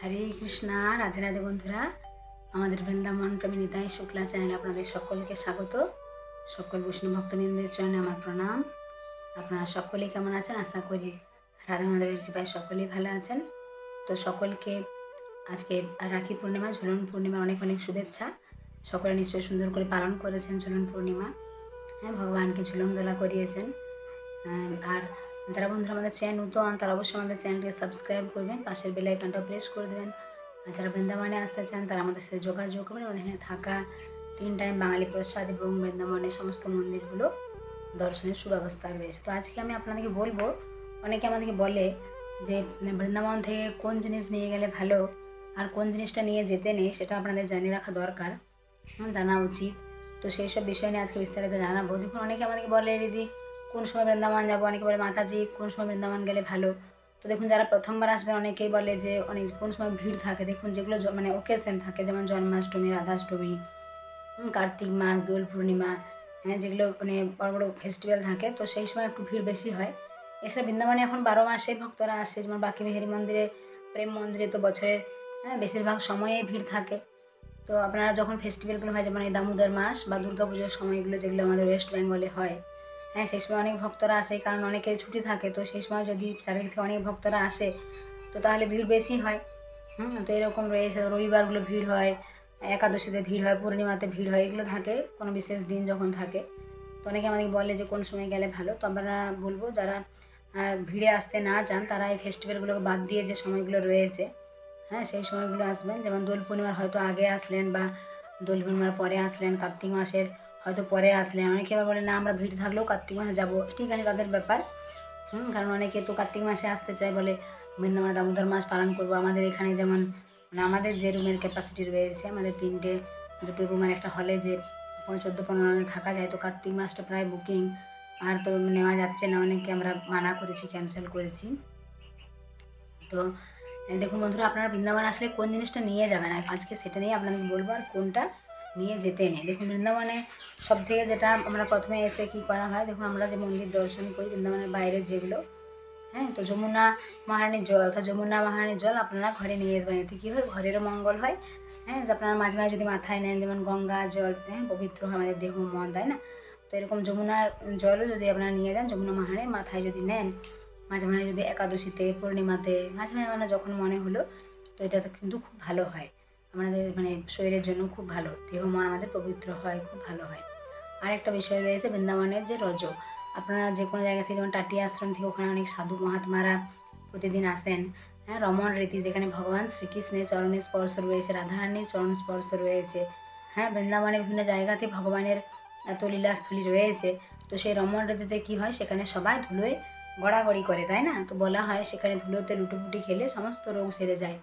হরে কৃষ্ণা, রাধে রাধে বন্ধুরা। আমাদের বৃন্দাবন প্রেমী নিতাই শুক্লা চ্যানেলে আপনাদের সকলকে স্বাগত। সকল বৈষ্ণব ভক্তবৃন্দের চরণে আমার প্রণাম। আপনারা সকলেই কেমন আছেন? আশা করি রাধা মাধবের কৃপায় সকলেই ভালো আছেন। তো সকলকে আজকে রাখি পূর্ণিমা, ঝুলন পূর্ণিমার অনেক অনেক শুভেচ্ছা। সকলে নিশ্চয়ই সুন্দর করে পালন করেছেন ঝুলন পূর্ণিমা। হ্যাঁ, ভগবানকে ঝুলন দোলা করিয়েছেন। আর যারা বন্ধুরা আমাদের চ্যানেল নতুন, তারা অবশ্যই আমাদের চ্যানেলকে সাবস্ক্রাইব করবেন, পাশের বেল আইকনটা প্রেস করে দেবেন। আর যারা বৃন্দাবনে আসতে চান তারা আমাদের সাথে যোগাযোগ করবেন। আমাদের এখানে থাকা 3 টাইম বাঙালি প্রসাদ এবং বৃন্দাবনের সমস্ত মন্দিরগুলো দর্শনের সুব্যবস্থা রয়েছে। তো আজকে আমি আপনাদেরকে বলবো, অনেকে আমাদেরকে বলে যে বৃন্দাবন থেকে কোন জিনিস নিয়ে গেলে ভালো আর কোন জিনিসটা নিয়ে যেতে নেই, সেটা আপনাদের জানিয়ে রাখা দরকার, জানা উচিত। তো সেই সব বিষয় নিয়ে আজকে বিস্তারিত জানাবো। দেখুন, অনেকে আমাদেরকে বলে দিদি কোন সময় বৃন্দাবন যাবো, অনেকে বলে মাতাজি কোন সময় বৃন্দাবন গেলে ভালো। তো দেখুন, যারা প্রথমবার আসবেন অনেকেই বলে যে অনেক কোন সময় ভিড় থাকে। দেখুন, যেগুলো মানে ওকেশন থাকে, যেমন জন্মাষ্টমী, রাধাষ্টমী, কার্তিক মাস, দোল পূর্ণিমা, হ্যাঁ, যেগুলো মানে বড় বড় ফেস্টিভ্যাল থাকে, তো সেই সময় একটু ভিড় বেশি হয়। এছাড়া বৃন্দাবনে এখন 12 মাসে ভক্তরা আসে, যেমন বাঁকে বিহারী মন্দিরে, প্রেম মন্দিরে তো বছরের বেশিরভাগ সময়েই ভিড় থাকে। তো আপনারা যখন ফেস্টিভ্যালগুলো হয়, যেমন এই দামোদর মাস বা দুর্গা পুজোর সময়গুলো যেগুলো আমাদের ওয়েস্ট বেঙ্গলে হয়, হ্যাঁ, সেই সময় অনেক ভক্তরা আসে, কারণ অনেকের ছুটি থাকে। তো সেই সময় যদি চারিদিক থেকে অনেক ভক্তরা আসে তো তাহলে ভিড় বেশি হয়। তো এরকম রয়েছে, রবিবারগুলো ভিড় হয়, একাদশীতে ভিড় হয়, পূর্ণিমাতে ভিড় হয়, এগুলো থাকে কোনো বিশেষ দিন যখন থাকে। তো অনেকে আমাদেরকে বলে যে কোন সময় গেলে ভালো। তো আমরা বলবো, যারা ভিড়ে আসতে না চান তারা এই ফেস্টিভ্যালগুলোকে বাদ দিয়ে যে সময়গুলো রয়েছে, হ্যাঁ, সেই সময়গুলো আসবেন। যেমন দোল পূর্ণিমার হয়তো আগে আসলেন, বা দোল পূর্ণিমার পরে আসলেন, কার্তিক মাসের হয়তো পরে আসলেন। অনেকে আবার বলে না আমরা ভিড় থাকলেও কার্তিক মাসে যাবো, ঠিক আছে, তাদের ব্যাপার। কারণ অনেকে তো কার্তিক মাসে আসতে চায়, বলে বৃন্দাবনে দামোদর মাস পালন করবো। আমাদের এখানে যেমন মানে আমাদের যে রুমের ক্যাপাসিটি রয়েছে, আমাদের 2 রুমের একটা হলে যে 14-15 জন থাকা যায়, তো কার্তিক মাসটা প্রায় বুকিং, আর তো নেওয়া যাচ্ছে না। অনেকে আমরা মানা করেছি, ক্যান্সেল করেছি। তো দেখুন বন্ধুরা, আপনারা বৃন্দাবন আসলে কোন জিনিসটা নিয়ে যাবেন আজকে সেটা নিয়ে আপনাদের বলবো, আর কোনটা নিয়ে যেতে নেই। দেখুন, বৃন্দাবনে সব থেকে যেটা আমরা প্রথমে এসে কি করা হয়, দেখুন আমরা যে মন্দির দর্শন করি বৃন্দাবনের বাইরে যেগুলো, হ্যাঁ, তো যমুনা মহারানীর জল, অর্থাৎ যমুনা মহারানীর জল আপনারা ঘরে নিয়ে যাবেন। এতে কী হয়, ঘরেরও মঙ্গল হয়। হ্যাঁ, যে আপনারা মাঝে মাঝে যদি মাথায় নেন, যেমন গঙ্গা জল, হ্যাঁ, পবিত্র হয় আমাদের দেহ মন, তাই না? তো এরকম যমুনার জলও যদি আপনারা নিয়ে যান, যমুনা মহারানীর মাথায় যদি নেন, মাঝে মাঝে যদি একাদশীতে, পূর্ণিমাতে, মাঝে মাঝে মানে যখন মনে হলো, তো এটা কিন্তু খুব ভালো হয় আমাদের, মানে শরীরের জন্য খুব ভালো, দেহ মন আমাদের পবিত্র হয়, খুব ভালো হয়। আর একটা বিষয় রয়েছে বৃন্দাবনের যে রজ, আপনারা যে কোনো জায়গা থেকে, যেমন টাটিয়া আশ্রম থেকে, ওখানে অনেক সাধু মহাত্মারা প্রতিদিন আসেন। হ্যাঁ, রমণ রীতি, যেখানে ভগবান শ্রীকৃষ্ণের চরণের স্পর্শ রয়েছে, রাধারানীর চরণ স্পর্শ রয়েছে। হ্যাঁ, বৃন্দাবনের বিভিন্ন জায়গাতে ভগবানের এত লীলাস্থলী রয়েছে। তো সেই রমণ রীতিতে কী হয়, সেখানে সবাই ধুলোয় গড়াগড়ি করে, তাই না? তো বলা হয় সেখানে ধুলোতে লুটোপুটি খেলে সমস্ত রোগ সেরে যায়।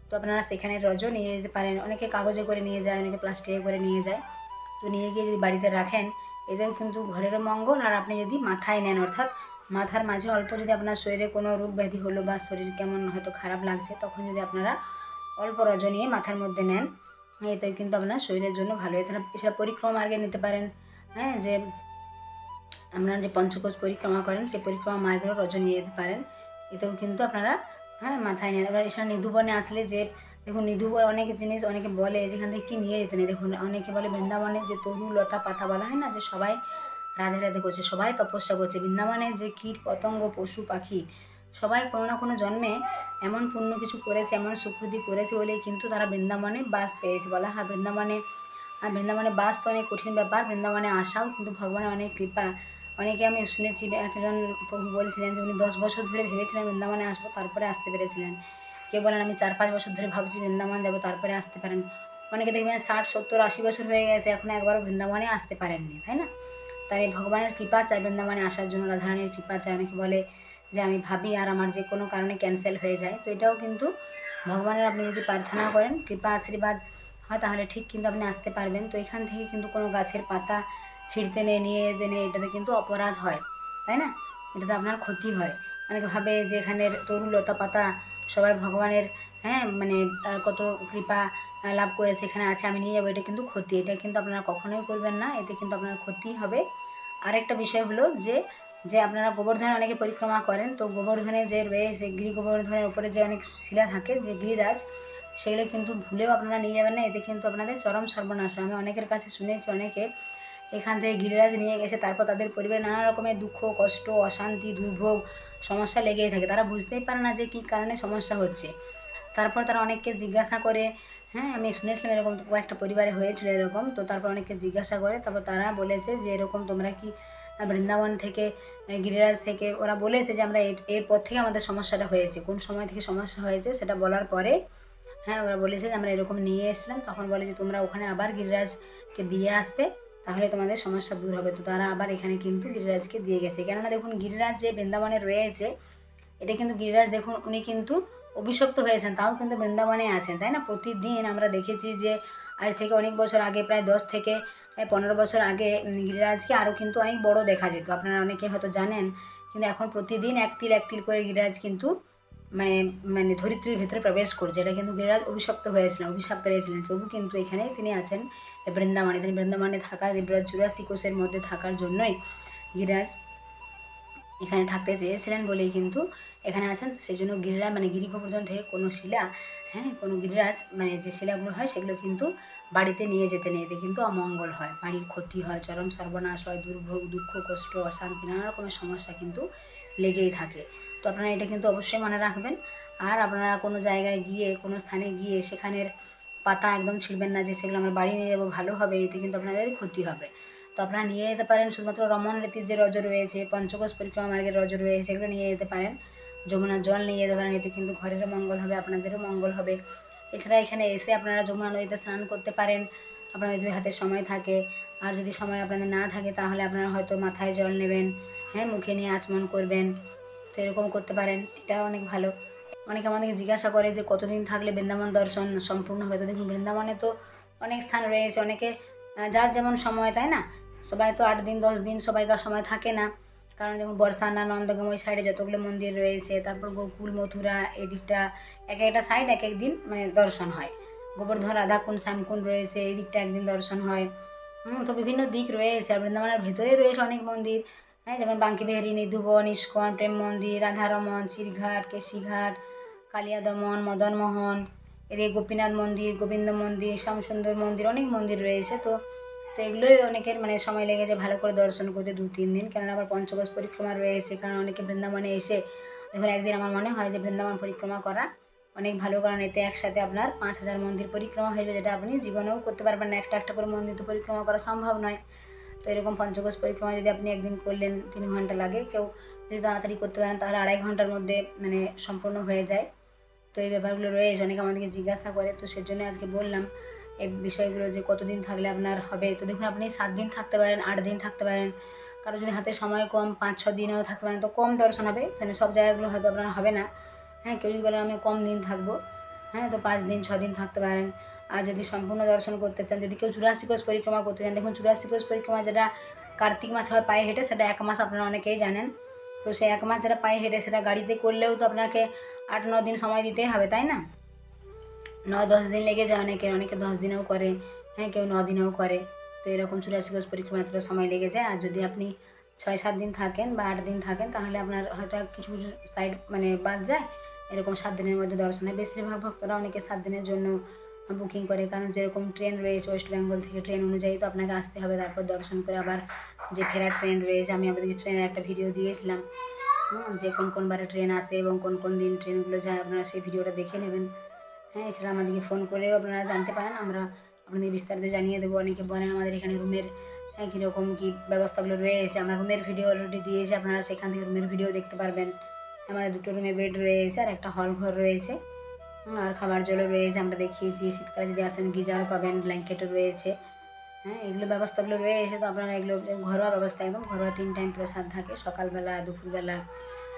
তো আপনারা সেখানে রজ নিয়ে যেতে পারেন। অনেকে কাগজে করে নিয়ে যায়, অনেকে প্লাস্টিকে করে নিয়ে যায়। তো নিয়ে গিয়ে যদি বাড়িতে রাখেন, এতেও কিন্তু ঘরেরও মঙ্গল। আর আপনি যদি মাথায় নেন, অর্থাৎ মাথার মাঝে অল্প যদি আপনার শরীরে কোনো রোগ ব্যাধি হলো, বা শরীর কেমন হয়তো খারাপ লাগছে, তখন যদি আপনারা অল্প রজ নিয়ে মাথার মধ্যে নেন, এতেও কিন্তু আপনার শরীরের জন্য ভালো। এছাড়া পরিক্রমা মার্গে নিতে পারেন। হ্যাঁ, যে আপনারা যে পঞ্চকোষ পরিক্রমা করেন, সেই পরিক্রমা মার্গেরও রজ নিয়ে যেতে পারেন, এতেও কিন্তু আপনারা মাথায় নেন। এবার এছাড়া নিধুবনে আসলে যে, দেখুন নিধুবন অনেক জিনিস, অনেকে বলে যেখান থেকে কী নিয়ে যেতে নেই। দেখুন, অনেকে বলে বৃন্দাবনে যে তরু লতা পাতা বলা হয় না, যে সবাই রাধে রাধে করছে, সবাই তপস্যা করছে। বৃন্দাবনে যে কীট পতঙ্গ, পশু পাখি, সবাই কোনো না কোনো জন্মে এমন পুণ্য কিছু করেছে, এমন সুকৃতি করেছে বলেই কিন্তু তারা বৃন্দাবনে বাস পেয়েছে। বলা হয় বৃন্দাবনে বাস তো অনেক কঠিন ব্যাপার, বৃন্দাবনে আসাও কিন্তু ভগবানের অনেক কৃপা। অনেকে আমি শুনেছি, একজন প্রভু বলছিলেন যে উনি 10 বছর ধরে ভেবেছিলেন বৃন্দাবনে আসবো, তারপরে আসতে পেরেছিলেন। কেউ বলেন আমি 4-5 বছর ধরে ভাবছি বৃন্দাবন যাবো, তারপরে আসতে পারেন। অনেকে দেখবেন 60, 70, 80 বছর হয়ে গেছে, এখন একবারও বৃন্দাবনে আসতে পারেননি, তাই না? তাই ভগবানের কৃপা চাই বৃন্দাবনে আসার জন্য, রাধারানীর কৃপা চাই। অনেকে বলে যে আমি ভাবি আর আমার যে কোনো কারণে ক্যান্সেল হয়ে যায়, তো এটাও কিন্তু ভগবানের, আপনি যদি প্রার্থনা করেন, কৃপা আশীর্বাদ হয়, তাহলে ঠিক কিন্তু আপনি আসতে পারবেন। তো এখান থেকে কিন্তু কোনো গাছের পাতা ছিঁড়তে নিয়ে জেনে, এটাতে কিন্তু অপরাধ হয়, তাই না? এটাতে আপনার ক্ষতি হয়। অনেকে ভাবে যে এখানের তরু লতা পাতা সবাই ভগবানের, হ্যাঁ, মানে কত কৃপা লাভ করেছে, এখানে আছে, আমি নিয়ে যাবো, এটা কিন্তু ক্ষতি। এটা কিন্তু আপনারা কখনোই করবেন না, এতে কিন্তু আপনার ক্ষতি হবে। আরেকটা বিষয় হলো যে আপনারা গোবর্ধনে অনেকে পরিক্রমা করেন, তো গোবর্ধনে যে রয়েছে, গিরি গোবর্ধনের উপরে যে অনেক শিলা থাকে, যে গিরিরাজ, সেগুলো কিন্তু ভুলেও আপনারা নিয়ে যাবেন না, এতে কিন্তু আপনাদের চরম সর্বনাশ হয়। আমি অনেকের কাছে শুনেছি অনেকে এখান থেকে গিরিরাজ নিয়ে গেছে, তারপর তাদের পরিবারে নানা রকমের দুঃখ, কষ্ট, অশান্তি, দুর্ভোগ, সমস্যা লেগেই থাকে। তারা বুঝতেই পারে না যে কী কারণে সমস্যা হচ্ছে। তারপর তারা অনেককে জিজ্ঞাসা করে, হ্যাঁ আমি শুনেছিলাম এরকম কয়েকটা পরিবারে হয়েছিল এরকম। তো তারপর অনেককে জিজ্ঞাসা করে, তারপর তারা বলেছে যে এরকম তোমরা কি বৃন্দাবন থেকে গিরিরাজ থেকে ওরা বলেছে যে আমরা এরপর থেকে আমাদের সমস্যাটা হয়েছে, কোন সময় থেকে সমস্যা হয়েছে সেটা বলার পরে হ্যাঁ ওরা বলেছে যে আমরা এরকম নিয়ে এসলাম। তখন বলে যে তোমরা ওখানে আবার গিরিরাজকে দিয়ে আসবে, তাহলে তোমাদের সমস্যা দূর হবে। তো তারা আবার এখানে কিন্তু গিরিরাজকে দিয়ে গেছে। কেননা দেখুন গিরিরাজ যে বৃন্দাবনে রয়েছে, এটা কিন্তু গিরিরাজ দেখুন উনি কিন্তু অভিশপ্ত হয়েছেন, তাও কিন্তু বৃন্দাবনে আছেন, তাই না? প্রতিদিন আমরা দেখেছি যে আজ থেকে অনেক বছর আগে, প্রায় 10 থেকে 15 বছর আগে গিরিরাজকে আরও কিন্তু অনেক বড় দেখা যেত, আপনারা অনেকে হয়তো জানেন। কিন্তু এখন প্রতিদিন এক তিল করে গিরিরাজ কিন্তু মানে মানে ধরিত্রীর ভেতরে প্রবেশ করছে। এটা কিন্তু গিরিরাজ অভিশপ্ত হয়েছিলেন, অভিশাপ পেয়েছিলেন, তবু কিন্তু এখানে তিনি আছেন বৃন্দাবনে। তিনি বৃন্দাবনে থাকা 84 কোষের মধ্যে থাকার জন্যই গিরিরাজ এখানে থাকতে চেয়েছিলেন বলেই কিন্তু এখানে আছেন। সেই জন্য গিরিরাজ মানে গিরি গোবর্ধন থেকে কোনো শিলা, হ্যাঁ কোনো গিরিরাজ মানে যে শিলাগুলো হয় সেগুলো কিন্তু বাড়িতে নিয়ে যেতে নেই, এতে কিন্তু অমঙ্গল হয়, বাড়ির ক্ষতি হয়, চরম সর্বনাশ হয়, দুর্ভোগ, দুঃখ, কষ্ট, অশান্তি, নানা রকমের সমস্যা কিন্তু লেগেই থাকে। তো আপনারা এটা কিন্তু অবশ্যই মনে রাখবেন। আর আপনারা কোনো জায়গায় গিয়ে, কোনো স্থানে গিয়ে সেখানের পাতা একদম ছিঁড়বেন না যে সেগুলো আমরা বাড়ি নিয়ে যাবো ভালো হবে, এতে কিন্তু আপনাদের ক্ষতি হবে। তো আপনারা নিয়ে যেতে পারেন শুধুমাত্র রমন রীতির যে রজ রয়েছে, পঞ্চকোষ পরিক্রমা মার্গের রজ রয়েছে, এগুলো নিয়ে যেতে পারেন। যমুনার জল নিয়ে যেতে পারেন, এতে কিন্তু ঘরেরও মঙ্গল হবে, আপনাদেরও মঙ্গল হবে। এছাড়া এখানে এসে আপনারা যমুনা নদীতে স্নান করতে পারেন আপনাদের যদি হাতে সময় থাকে। আর যদি সময় আপনাদের না থাকে তাহলে আপনারা হয়তো মাথায় জল নেবেন, হ্যাঁ মুখে নিয়ে আচমন করবেন, তো এরকম করতে পারেন, এটা অনেক ভালো। অনেকে আমাদেরকে জিজ্ঞাসা করে যে কতদিন থাকলে বৃন্দাবন দর্শন সম্পূর্ণ হবে। তো দেখুন বৃন্দাবনে তো অনেক স্থান রয়েছে, অনেকে যার যেমন সময়, তাই না? সবাই তো 8 দিন 10 দিন সবাইকার সময় থাকে না, কারণ যেমন বর্ষানা, নন্দগাম ওই সাইডে যতগুলো মন্দির রয়েছে, তারপর গোকুল, মথুরা, এদিকটা এক একটা সাইড এক এক দিন মানে দর্শন হয়। গোবর্ধন, রাধাকুণ্ড, শ্যামকুণ্ড রয়েছে, এই দিকটা একদিন দর্শন হয়। তো বিভিন্ন দিক রয়েছে। আর বৃন্দাবনের ভেতরে রয়েছে অনেক মন্দির, হ্যাঁ যেমন বাঙ্কি বিহারী, নিধুবন, ইস্কন, প্রেম মন্দির, রাধারমন, চিরঘাট, কেশিঘাট, কালিয়া দমন, মদনমোহন, এদিকে গোপীনাথ মন্দির, গোবিন্দ মন্দির, শ্যামসুন্দর মন্দির, অনেক মন্দির রয়েছে। তো এগুলোই অনেকের মানে সময় লেগেছে ভালো করে দর্শন করতে 2-3 দিন, কেননা আবার পঞ্চকোষ পরিক্রমা রয়েছে। কারণ অনেকে বৃন্দাবনে এসে দেখুন একদিন আমার মনে হয় যে বৃন্দাবন পরিক্রমা করা অনেক ভালো, কারণ এতে একসাথে আপনার 5000 মন্দির পরিক্রমা হয়ে যাবে, যেটা আপনি জীবনেও করতে পারবেন না, একটা একটা করে মন্দির তো পরিক্রমা করা সম্ভব নয়। তো এরকম পঞ্চকোষ পরিক্রমা যদি আপনি একদিন করলেন, 3 ঘন্টা লাগে, কেউ যদি তাড়াতাড়ি করতে পারেন তাহলে 2.5 ঘন্টার মধ্যে মানে সম্পূর্ণ হয়ে যায়। তো এই ব্যাপারগুলো রয়েছে, অনেকে আমাদেরকে জিজ্ঞাসা করে, তো সেজন্য আজকে বললাম এই বিষয়গুলো যে কতদিন থাকলে আপনার হবে। তো দেখুন আপনি 7 দিন থাকতে পারেন, 8 দিন থাকতে পারেন, কারো যদি হাতে সময় কম 5-6 দিনও থাকতে পারেন তো কম দর্শন হবে, মানে সব জায়গাগুলো হয়তো আপনার হবে না। হ্যাঁ কেউ যদি বলেন আমি কম দিন থাকবো, হ্যাঁ তো 5 দিন 6 দিন থাকতে পারেন। আর যদি সম্পূর্ণ দর্শন করতে চান, যদি কেউ 84 কোষ পরিক্রমা করতে চান, দেখুন 84 কোষ পরিক্রমা যেটা কার্তিক মাসে হয় পায়ে হেঁটে, সেটা 1 মাস আপনারা অনেকেই জানেন। তো সেই 1 মাস যেটা পায়ে হেঁটে, সেটা গাড়িতে করলেও তো আপনাকে 8-9 দিন সময় দিতেই হবে, তাই না? 9-10 দিন লেগে যায় অনেকের, অনেকে 10 দিনেও করে, হ্যাঁ কেউ 9 দিনেও করে। তো এরকম 84 কোষ পরিক্রমা এতটা সময় লেগে যায়। আর যদি আপনি 6-7 দিন থাকেন বা 8 দিন থাকেন, তাহলে আপনার হয়তো কিছু কিছু সাইড মানে বাদ যায়, এরকম 7 দিনের মধ্যে দর্শন হয়। বেশিরভাগ ভক্তরা অনেকে 7 দিনের জন্য বুকিং করে, কারণ যেরকম ট্রেন রয়েছে ওয়েস্ট বেঙ্গল থেকে, ট্রেন অনুযায়ী তো আপনাকে আসতে হবে, তারপর দর্শন করে আবার যে ফেরার ট্রেন রয়েছে, আমি আপনাদের ট্রেনের একটা ভিডিও দিয়েছিলাম, যে কোন কোন বারে ট্রেন আসে এবং কোন কোন দিন ট্রেনগুলো যায়, আপনারা সেই ভিডিওটা দেখে নেবেন। হ্যাঁ এছাড়া আমাদেরকে ফোন করেও আপনারা জানতে পারেন, আমরা আপনাদের বিস্তারিত জানিয়ে দেবো। অনেকে বলেন আমাদের এখানে রুমের কীরকম কী ব্যবস্থাগুলো রয়েছে, আমরা রুমের ভিডিও অলরেডি দিয়েছি, আপনারা সেখান থেকে রুমের ভিডিও দেখতে পারবেন। আমাদের 2টো রুমে বেড রয়েছে আর একটা হল ঘর রয়েছে, আর খাবার জলও রয়েছে, আমরা দেখিয়েছি। শীতকালে যদি আসেন গিজার পাবেন, ব্ল্যাঙ্কেটও রয়েছে, হ্যাঁ এগুলো ব্যবস্থাগুলো রয়েছে। তো আপনারা এগুলো ঘরোয়া ব্যবস্থা, একদম ঘরোয়া 3 টাইম প্রসাদ থাকে, সকালবেলা, দুপুরবেলা।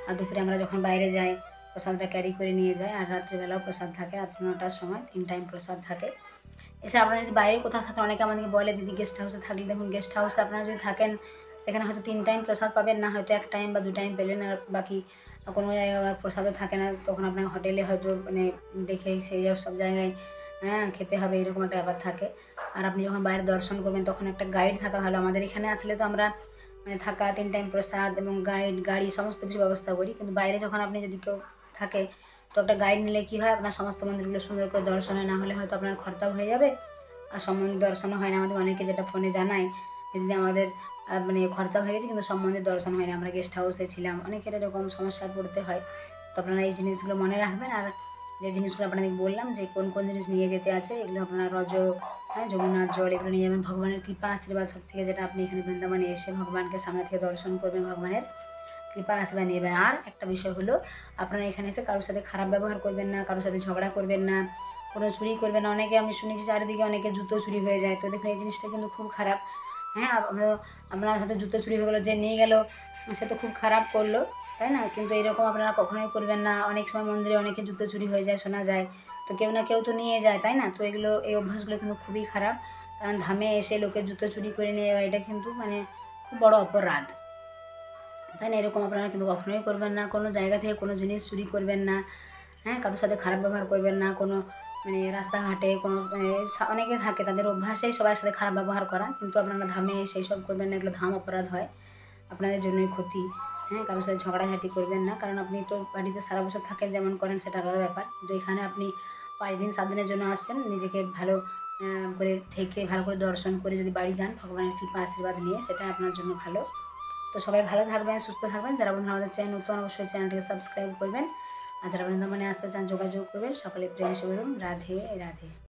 আর দুপুরে আমরা যখন বাইরে যাই প্রসাদটা ক্যারি করে নিয়ে যায়, আর রাত্রিবেলাও প্রসাদ থাকে, রাত্রি 9টার সময় 3 টাইম প্রসাদ থাকে। এছাড়া আপনারা যদি বাইরে কোথাও থাকেন, অনেকে আমাদেরকে বলে দিদি গেস্ট হাউসে থাকলে, দেখুন গেস্ট হাউসে আপনারা যদি থাকেন সেখানে হয়তো 3 টাইম প্রসাদ পাবেন না, হয়তো 1 টাইম বা 2 টাইম পেলেন, আর বাকি কোনো জায়গায় আবার প্রসাদও থাকে না, তখন আপনার হোটেলে হয়তো মানে দেখে সেই সব জায়গায় হ্যাঁ খেতে হবে, এরকম একটা ব্যাপার থাকে। আর আপনি যখন বাইরে দর্শন করবেন তখন একটা গাইড থাকা ভালো। আমাদের এখানে আসলে তো আমরা মানে থাকা, 3 টাইম প্রসাদ এবং গাইড, গাড়ি সমস্ত কিছু ব্যবস্থা করি, কিন্তু বাইরে যখন আপনি যদি কেউ থাকে তো একটা গাইড নিলে কী হয়, আপনার সমস্ত মন্দিরগুলো সুন্দর করে দর্শনে না হলে হয়তো আপনার খরচাও হয়ে যাবে, আর সম্বন্ধে দর্শনও হয় না। আমাদের অনেকে যেটা ফোনে জানায় যদি আমাদের মানে খরচা হয়ে গেছে কিন্তু সম্বন্ধে দর্শন হয় না, আমরা গেস্ট হাউসে ছিলাম, অনেকের এরকম সমস্যায় পড়তে হয়। তো আপনারা এই জিনিসগুলো মনে রাখবেন। আর যে জিনিসগুলো আপনাদের বললাম যে কোন কোন জিনিস নিয়ে যেতে আছে, এগুলো আপনারা যমুনার জল এগুলো নিয়ে যাবেন। ভগবানের কৃপা আশীর্বাদ সব থেকে, যেটা আপনি এখানে বৃন্দাবনে এসে ভগবানকে সামনে থেকে দর্শন করবেন, ভগবানের কৃপা আশীর্বাদ নেবেন। আর একটা বিষয় হলো, আপনারা এখানে এসে কারোর সাথে খারাপ ব্যবহার করবেন না, কারোর সাথে ঝগড়া করবেন না, কোনো চুরি করবেন না। অনেকে আমি শুনেছি চারিদিকে অনেকে জুতো চুরি হয়ে যায়, তো দেখুন এই জিনিসটা কিন্তু খুব খারাপ। হ্যাঁ, আপনার সাথে জুতো চুরি হয়ে গেলো, যে নিয়ে গেল সে তো খুব খারাপ করলো, তাই না? কিন্তু এরকম আপনারা কখনোই করবেন না। অনেক সময় মন্দিরে অনেকে জুতো চুরি হয়ে যায়, শোনা যায়, তো কেউ না কেউ তো নিয়ে যায়, তাই না? তো এই অভ্যাসগুলো কিন্তু খুবই খারাপ। কারণ ধামে এসে লোকের জুতো চুরি করে নিয়ে যাওয়া, এটা কিন্তু মানে খুব বড় অপরাধ, তাই না? এরকম আপনারা কিন্তু কখনোই করবেন না। কোনো জায়গা থেকে কোনো জিনিস চুরি করবেন না। হ্যাঁ, কারোর সাথে খারাপ ব্যবহার করবেন না। কোনো মানে রাস্তাঘাটে কোনো অনেকে থাকে তাদের অভ্যাসেই সবার সাথে খারাপ ব্যবহার করা, কিন্তু আপনারা ধামে সেই সব করবেন না, এগুলো ধাম অপরাধ হয়, আপনাদের জন্যই ক্ষতি। হ্যাঁ, কারোর সাথে ঝগড়াঝাটি করবেন না, কারণ আপনি তো বাড়িতে সারা বছর থাকেন, যেমন করেন সেটা আলাদা ব্যাপার, কিন্তু এখানে আপনি 5 দিন 7 দিনের জন্য আসছেন, নিজেকে ভালো করে থেকে ভালো করে দর্শন করে যদি বাড়ি যান ভগবানের কৃপা আশীর্বাদ নিয়ে, সেটা আপনার জন্য ভালো। তো সবাই ভালো থাকবেন, সুস্থ থাকবেন। যারা বন্ধুরা আমাদের চ্যানেল নতুন, অবশ্যই চ্যানেলটিকে সাবস্ক্রাইব করবেন। আর যারা বৃন্দাবনে আসতে চান যোগাযোগ করবেন। সকলে প্রেম সে বলুন রাধে রাধে।